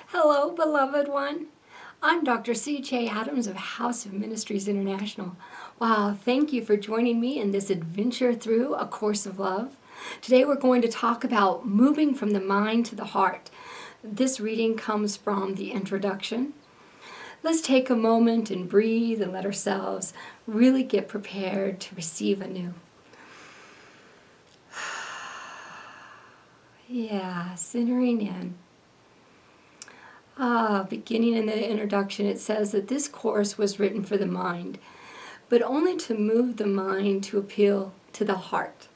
Hello, beloved one. I'm Dr. CeeJay Adams of House of Ministries International. Wow, thank you for joining me in this adventure through A Course of Love. Today we're going to talk about moving from the mind to the heart. This reading comes from the introduction. Let's take a moment and breathe and let ourselves really get prepared to receive anew. Yeah, centering in. Beginning in the introduction, it says that this course was written for the mind, but only to move the mind to appeal to the heart.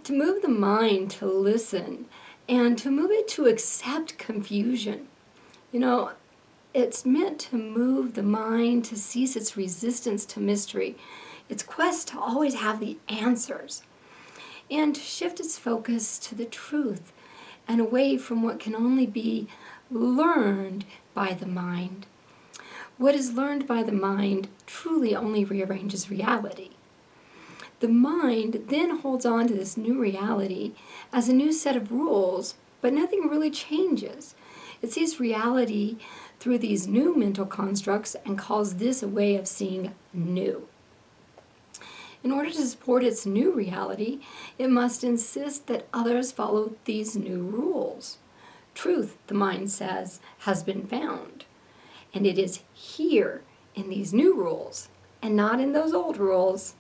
To move the mind to listen and to move it to accept confusion. It's meant to move the mind to cease its resistance to mystery, its quest to always have the answers, and to shift its focus to the truth and away from what can only be learned by the mind. What is learned by the mind truly only rearranges reality. The mind then holds on to this new reality as a new set of rules, but nothing really changes. It sees reality through these new mental constructs and calls this a way of seeing new. In order to support its new reality, it must insist that others follow these new rules. Truth, the mind says, has been found. And it is here in these new rules and not in those old rules.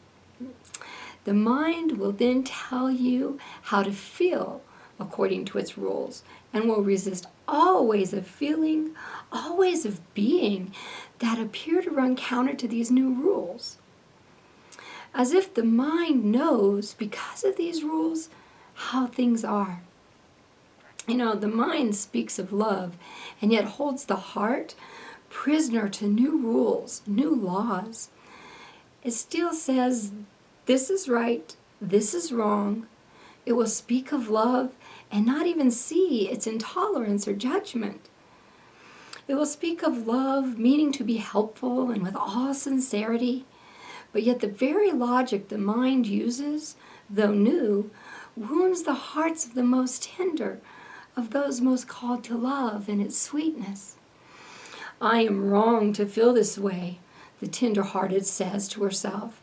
The mind will then tell you how to feel according to its rules and will resist all ways of feeling, all ways of being that appear to run counter to these new rules. As if the mind knows, because of these rules, how things are. The mind speaks of love and yet holds the heart prisoner to new rules, new laws. It still says, this is right, this is wrong. It will speak of love and not even see its intolerance or judgment. It will speak of love, meaning to be helpful and with all sincerity. But yet the very logic the mind uses, though new, wounds the hearts of the most tender, of those most called to love in its sweetness. I am wrong to feel this way, the tender-hearted says to herself,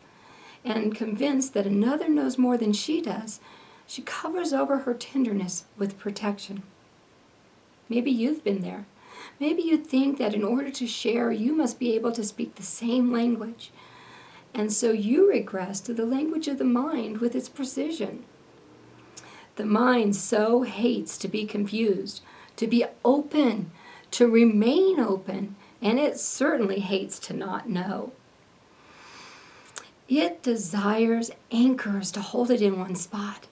and convinced that another knows more than she does, she covers over her tenderness with protection. Maybe you've been there. Maybe you think that in order to share, you must be able to speak the same language. And so you regress to the language of the mind with its precision. The mind so hates to be confused, to be open, to remain open, and it certainly hates to not know. It desires anchors to hold it in one spot.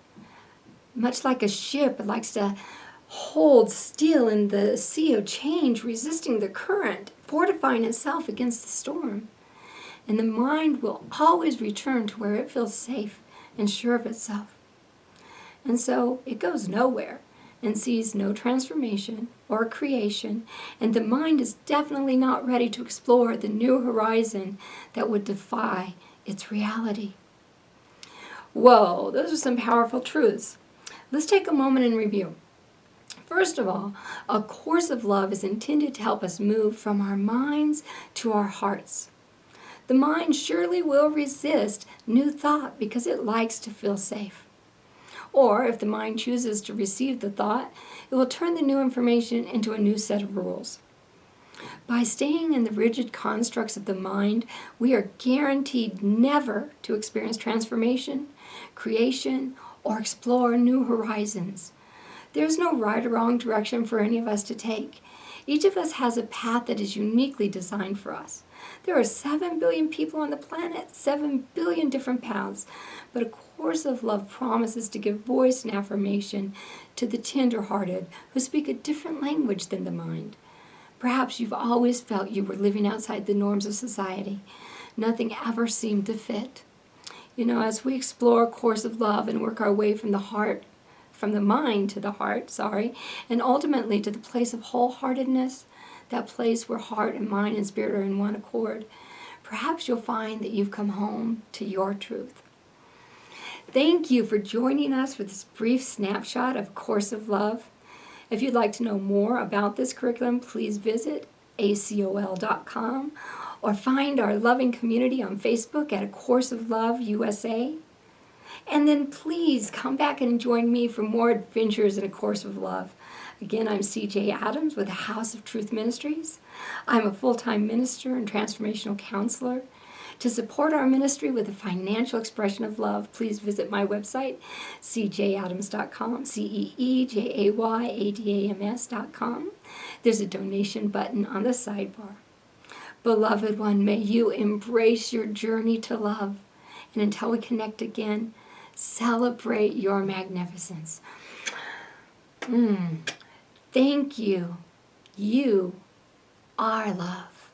Much like a ship, it likes to hold still in the sea of change, resisting the current, fortifying itself against the storm. And the mind will always return to where it feels safe and sure of itself. And so it goes nowhere and sees no transformation or creation, and the mind is definitely not ready to explore the new horizon that would defy its reality. Whoa, those are some powerful truths. Let's take a moment and review. First of all, A Course of Love is intended to help us move from our minds to our hearts. The mind surely will resist new thought because it likes to feel safe. Or if the mind chooses to receive the thought, it will turn the new information into a new set of rules. By staying in the rigid constructs of the mind, we are guaranteed never to experience transformation, creation, or explore new horizons. There's no right or wrong direction for any of us to take. Each of us has a path that is uniquely designed for us. There are 7 billion people on the planet, 7 billion different paths. But A Course of Love promises to give voice and affirmation to the tender-hearted who speak a different language than the mind. Perhaps you've always felt you were living outside the norms of society. Nothing ever seemed to fit. As we explore A Course of Love and work our way from the mind to the heart, and ultimately to the place of wholeheartedness, that place where heart and mind and spirit are in one accord, perhaps you'll find that you've come home to your truth. Thank you for joining us for this brief snapshot of Course of Love. If you'd like to know more about this curriculum, please visit acol.com or find our loving community on Facebook at A Course of Love USA. And then please come back and join me for more adventures in A Course of Love. Again, I'm CeeJay Adams with the House of Truth Ministries. I'm a full-time minister and transformational counselor. To support our ministry with a financial expression of love, please visit my website, ceejayadams.com, CeeJayAdams.com. There's a donation button on the sidebar. Beloved one, may you embrace your journey to love. And until we connect again, celebrate your magnificence. Thank you. You are love.